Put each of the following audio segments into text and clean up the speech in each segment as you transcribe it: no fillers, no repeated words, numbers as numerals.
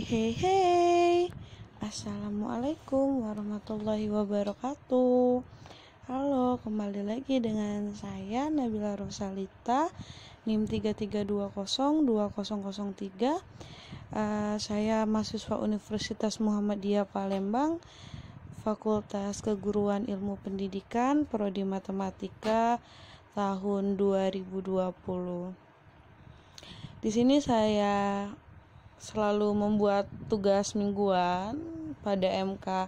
Hey. Assalamualaikum warahmatullahi wabarakatuh. Halo, kembali lagi dengan saya Nabila Rosalita, NIM 33202003. Saya mahasiswa Universitas Muhammadiyah Palembang, Fakultas Keguruan Ilmu Pendidikan, Prodi Matematika tahun 2020. Di sini saya selalu membuat tugas mingguan pada MK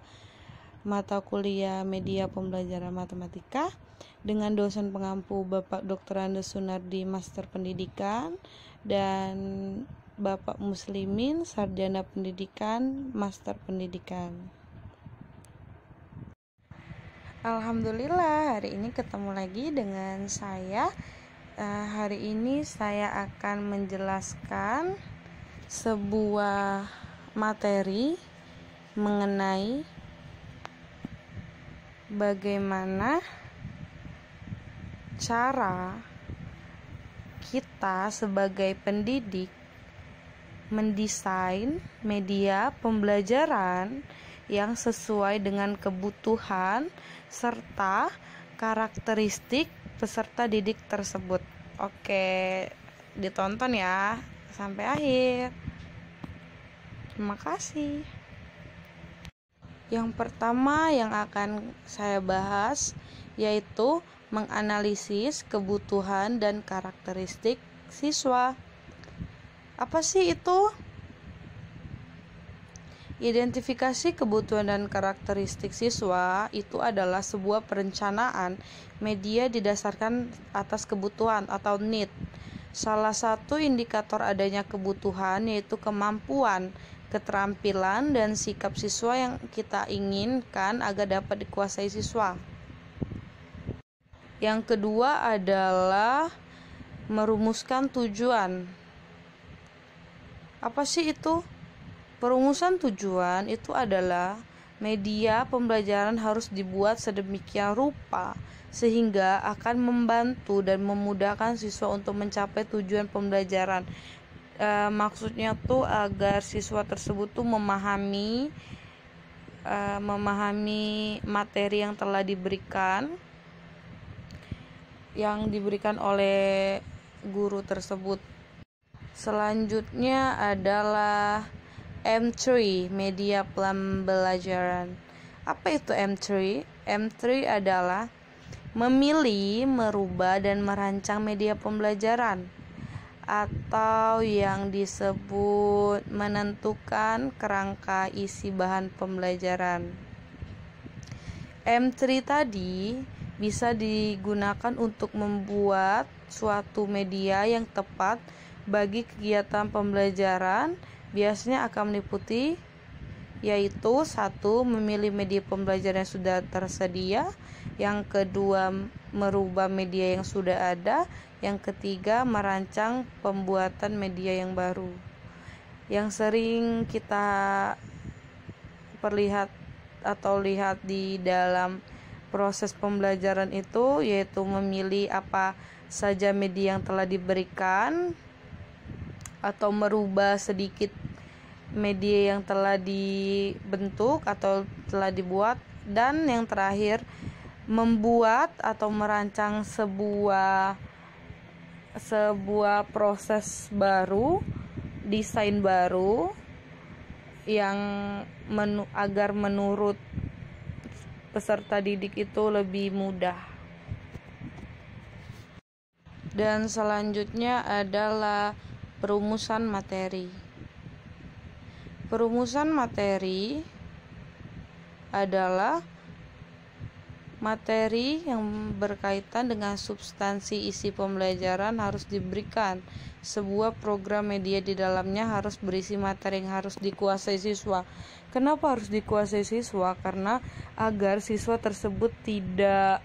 mata kuliah media pembelajaran matematika dengan dosen pengampu Bapak Dr. Andes Sunardi, Master Pendidikan, dan Bapak Muslimin, Sarjana Pendidikan, Master Pendidikan. Alhamdulillah, hari ini ketemu lagi dengan saya. Hari ini saya akan menjelaskan sebuah materi mengenai bagaimana cara kita sebagai pendidik mendesain media pembelajaran yang sesuai dengan kebutuhan serta karakteristik peserta didik tersebut. Oke, ditonton ya sampai akhir. Terima kasih. Yang pertama yang akan saya bahas yaitu menganalisis kebutuhan dan karakteristik siswa. Apa sih itu? Identifikasi kebutuhan dan karakteristik siswa itu adalah sebuah perencanaan media didasarkan atas kebutuhan atau need. Salah satu indikator adanya kebutuhan yaitu kemampuan, keterampilan, dan sikap siswa yang kita inginkan agar dapat dikuasai siswa. Yang kedua adalah merumuskan tujuan. Apa sih itu? Perumusan tujuan itu adalah media pembelajaran harus dibuat sedemikian rupa sehingga akan membantu dan memudahkan siswa untuk mencapai tujuan pembelajaran. Maksudnya tuh agar siswa tersebut tuh memahami materi yang telah diberikan oleh guru tersebut. Selanjutnya adalah M3, media pembelajaran. Apa itu M3? M3 adalah memilih, merubah, dan merancang media pembelajaran, atau yang disebut menentukan kerangka isi bahan pembelajaran. M3 tadi bisa digunakan untuk membuat suatu media yang tepat bagi kegiatan pembelajaran. Biasanya akan meliputi yaitu 1. Memilih media pembelajaran yang sudah tersedia, yang kedua merubah media yang sudah ada, yang ketiga merancang pembuatan media yang baru. Yang sering kita lihat di dalam proses pembelajaran itu yaitu memilih apa saja media yang telah diberikan atau merubah sedikit media yang telah dibentuk atau telah dibuat, dan yang terakhir membuat atau merancang sebuah proses baru, desain baru yang agar menurut peserta didik itu lebih mudah. Dan selanjutnya adalah perumusan materi. Perumusan materi adalah materi yang berkaitan dengan substansi isi pembelajaran harus diberikan. Sebuah program media di dalamnya harus berisi materi yang harus dikuasai siswa. Kenapa harus dikuasai siswa? Karena agar siswa tersebut tidak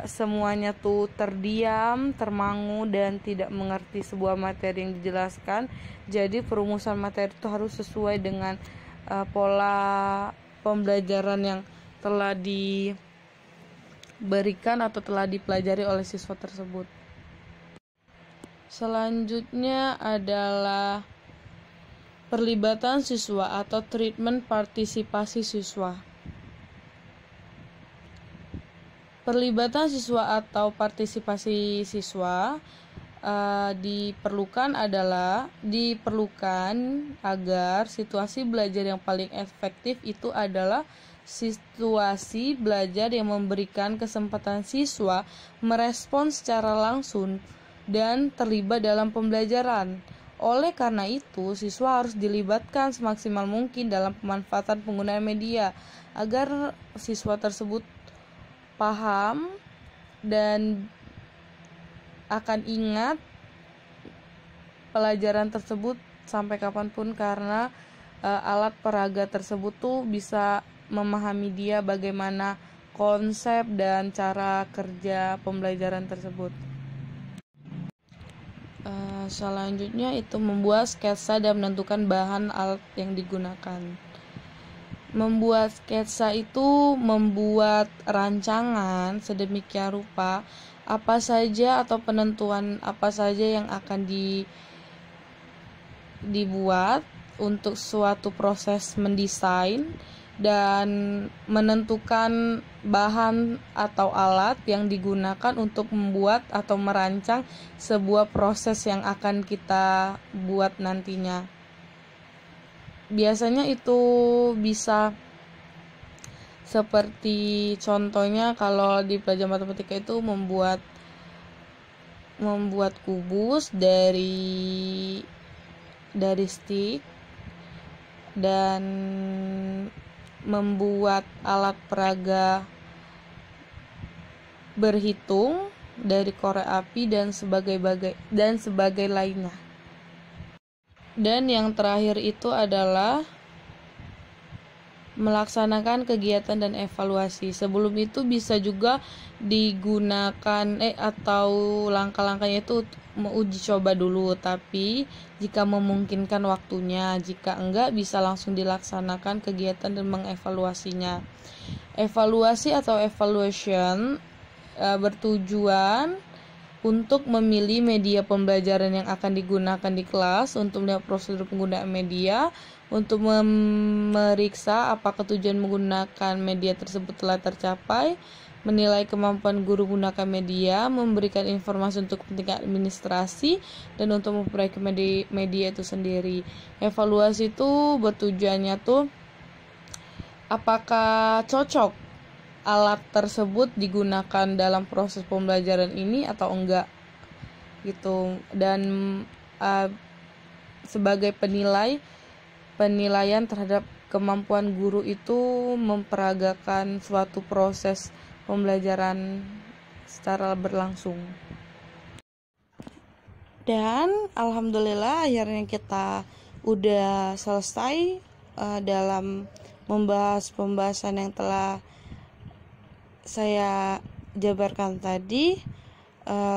semuanya tuh terdiam, termangu, dan tidak mengerti sebuah materi yang dijelaskan. Jadi perumusan materi itu harus sesuai dengan pola pembelajaran yang telah diberikan atau telah dipelajari oleh siswa tersebut. Selanjutnya adalah perlibatan siswa atau treatment partisipasi siswa. Perlibatan siswa atau partisipasi siswa diperlukan agar situasi belajar yang paling efektif itu adalah situasi belajar yang memberikan kesempatan siswa merespons secara langsung dan terlibat dalam pembelajaran. Oleh karena itu, siswa harus dilibatkan semaksimal mungkin dalam pemanfaatan penggunaan media agar siswa tersebut paham dan akan ingat pelajaran tersebut sampai kapanpun, karena alat peraga tersebut tuh bisa memahami dia bagaimana konsep dan cara kerja pembelajaran tersebut. Selanjutnya itu membuat sketsa dan menentukan bahan alat yang digunakan. Membuat sketsa itu membuat rancangan sedemikian rupa apa saja atau penentuan apa saja yang akan dibuat untuk suatu proses mendesain dan menentukan bahan atau alat yang digunakan untuk membuat atau merancang sebuah proses yang akan kita buat nantinya. Biasanya itu bisa seperti contohnya kalau di pelajaran matematika itu membuat kubus dari stick dan membuat alat peraga berhitung dari korek api dan sebagai lainnya. Dan yang terakhir itu adalah melaksanakan kegiatan dan evaluasi. Sebelum itu bisa juga digunakan atau langkah-langkahnya itu uji coba dulu, tapi jika memungkinkan waktunya, jika enggak bisa langsung dilaksanakan kegiatan dan mengevaluasinya. Evaluasi atau evaluation bertujuan untuk memilih media pembelajaran yang akan digunakan di kelas, untuk melihat prosedur penggunaan media, untuk memeriksa apakah tujuan menggunakan media tersebut telah tercapai, menilai kemampuan guru menggunakan media, memberikan informasi untuk kepentingan administrasi, dan untuk memperbaiki media itu sendiri. Evaluasi itu bertujuannya tuh apakah cocok alat tersebut digunakan dalam proses pembelajaran ini atau enggak gitu. Dan sebagai penilaian terhadap kemampuan guru itu memperagakan suatu proses pembelajaran secara berlangsung. Dan alhamdulillah akhirnya kita udah selesai dalam membahas pembahasan yang telah saya jabarkan tadi.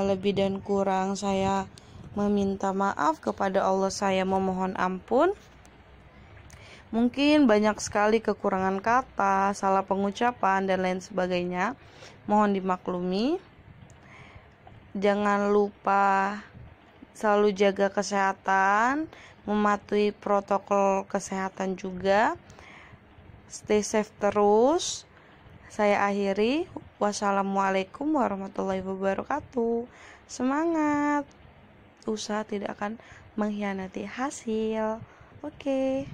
Lebih dan kurang saya meminta maaf kepada Allah, saya memohon ampun. Mungkin banyak sekali kekurangan kata, salah pengucapan, dan lain sebagainya. Mohon dimaklumi. Jangan lupa selalu jaga kesehatan, mematuhi protokol kesehatan juga. Stay safe terus. Saya akhiri. Wassalamualaikum warahmatullahi wabarakatuh. Semangat. Usaha tidak akan mengkhianati hasil. Oke.